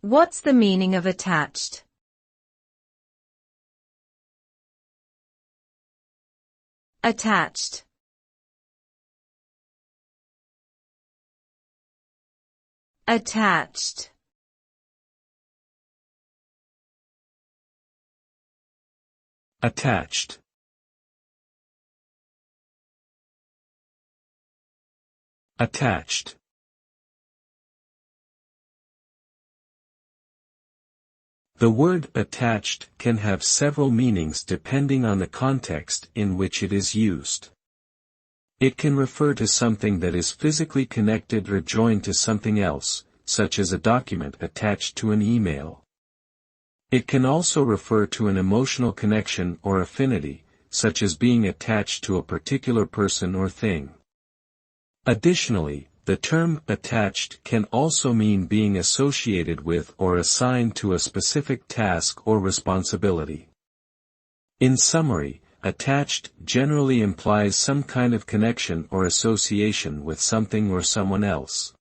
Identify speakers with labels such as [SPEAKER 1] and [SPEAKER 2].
[SPEAKER 1] What's the meaning of attached? Attached. Attached.
[SPEAKER 2] Attached. Attached. The word attached can have several meanings depending on the context in which it is used. It can refer to something that is physically connected or joined to something else, such as a document attached to an email. It can also refer to an emotional connection or affinity, such as being attached to a particular person or thing. Additionally, the term attached can also mean being associated with or assigned to a specific task or responsibility. In summary, attached generally implies some kind of connection or association with something or someone else.